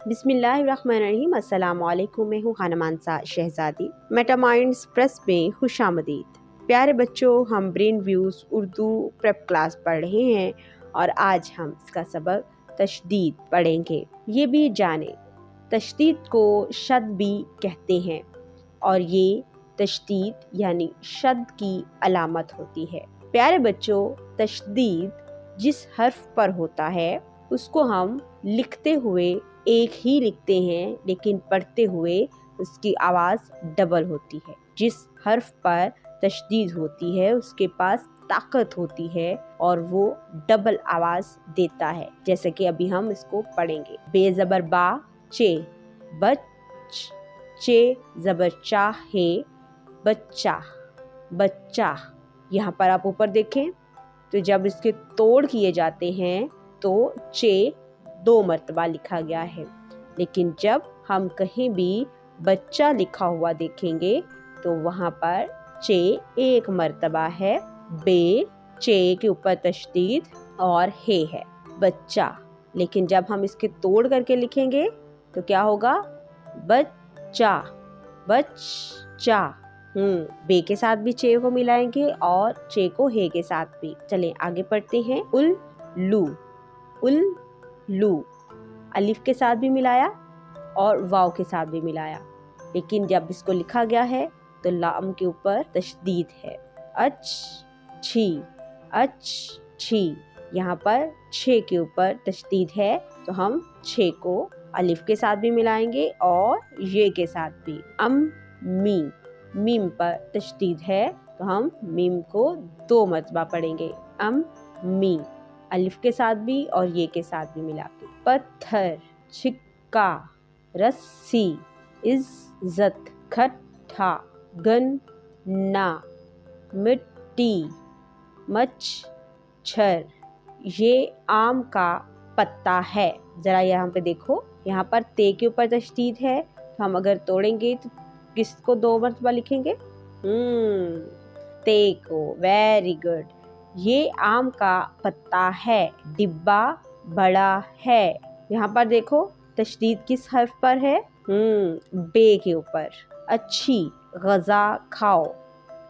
बिस्मिल्लाहिर्रहमानिर्रहीम। अस्सलाम वालेकुम। मैं हूँ खाना मानसा शहजादी। मेटामाइंड्स प्रेस में खुशामदीद। प्यारे बच्चों, हम brain views Urdu prep class पढ़ रहे हैं और आज हम इसका सबक तशदीद पढ़ेंगे। ये भी जाने तशदीद को शद भी कहते हैं और ये तशदीद यानी शद की अलामत होती है। प्यारे बच्चों, तशदीद जिस हर्फ पर होता है उसको हम लिखते हुए एक ही लिखते हैं, लेकिन पढ़ते हुए उसकी आवाज़ डबल होती है। जिस हर्फ पर तशदीद होती है उसके पास ताकत होती है और वो डबल आवाज़ देता है। जैसे कि अभी हम इसको पढ़ेंगे। बे ज़बर बा चे, बच चे ज़बर चा है, बच्चा बच्चा। यहाँ पर आप ऊपर देखें तो जब इसके तोड़ किए जाते हैं तो चे 2 मरतबा लिखा गया है, लेकिन जब हम कहीं भी बच्चा लिखा हुआ देखेंगे तो वहाँ पर चे 1 मरतबा है। बे चे के ऊपर तशदीद और है बच्चा। लेकिन जब हम इसके तोड़ करके लिखेंगे तो क्या होगा? बच्चा बच्चा। बे के साथ भी चे को मिलाएंगे और चे को हे के साथ भी। चलें आगे पढ़ते हैं। उल लू अलिफ के साथ भी मिलाया और वाव के साथ भी मिलाया, लेकिन जब इसको लिखा गया है तो लाम के ऊपर तशदीद है। अच्छी। यहाँ पर छे के ऊपर तशदीद है तो हम छे को अलिफ के साथ भी मिलाएंगे और ये के साथ भी। मीम पर तशदीद है तो हम मीम को 2 मरतबा पढ़ेंगे। मी अलिफ के साथ भी और ये के साथ भी मिला के। पत्थर, छिक्का, रस्सी, इज्जत, खट्टा, गन्ना, मिट्टी, मच्छर। ये आम का पत्ता है। जरा यहाँ पे देखो, यहाँ पर ते के ऊपर तशदीद है तो हम अगर तोड़ेंगे तो किसको 2 मरतबा लिखेंगे? ते को। Very good. ये आम का पत्ता है। डिब्बा बड़ा है। यहाँ पर देखो तशदीद किस हर्फ पर है? बे के ऊपर। अच्छी, गज़ा खाओ।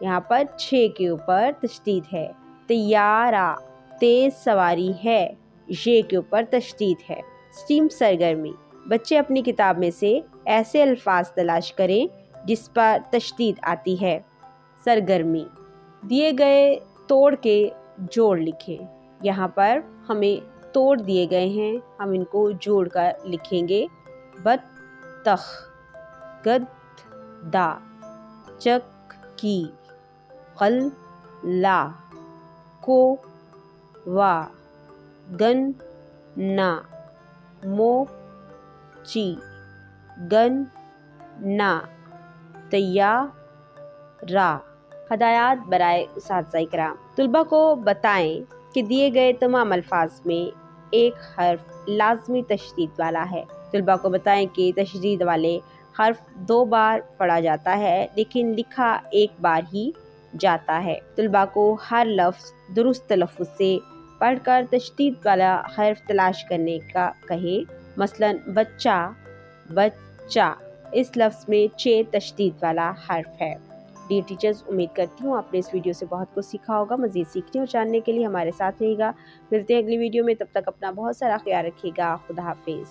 यहाँ पर छे के ऊपर तशदीद है। तैयारा, तेज सवारी है। ये के ऊपर तशदीद है। स्टीम सरगर्मी, बच्चे अपनी किताब में से ऐसे अल्फाज तलाश करें जिस पर तशदीद आती है। सरगर्मी, दिए गए तोड़ के जोड़ लिखें। यहाँ पर हमें तोड़ दिए गए हैं, हम इनको जोड़ कर लिखेंगे। बत्तख, गद्दा, चक्की, गल्ला, कोवा, गन्ना, मोची, गन्ना, तैयारा। हदायत बराए उस्ताद इकराम। तुलबा को बताएं कि दिए गए तमाम अल्फाज में एक हर्फ लाजमी तशदीद वाला है। तुलबा को बताएं कि तशदीद वाले हर्फ 2 बार पढ़ा जाता है लेकिन लिखा 1 बार ही जाता है। तुलबा को हर लफ्ज़ दुरुस्त तलफ़्फ़ुज़ से पढ़कर तशदीद वाला हर्फ तलाश करने का कहें। मसलन बच्चा, इस लफ्ज़ में चे तशदीद वाला हर्फ है। डियर टीचर्स, उम्मीद करती हूँ आपने इस वीडियो से बहुत कुछ सीखा होगा। मज़ीद सीखने और जानने के लिए हमारे साथ रहिएगा। मिलते हैं अगली वीडियो में, तब तक अपना बहुत सारा ख्याल रखिएगा। खुदा हाफिज़।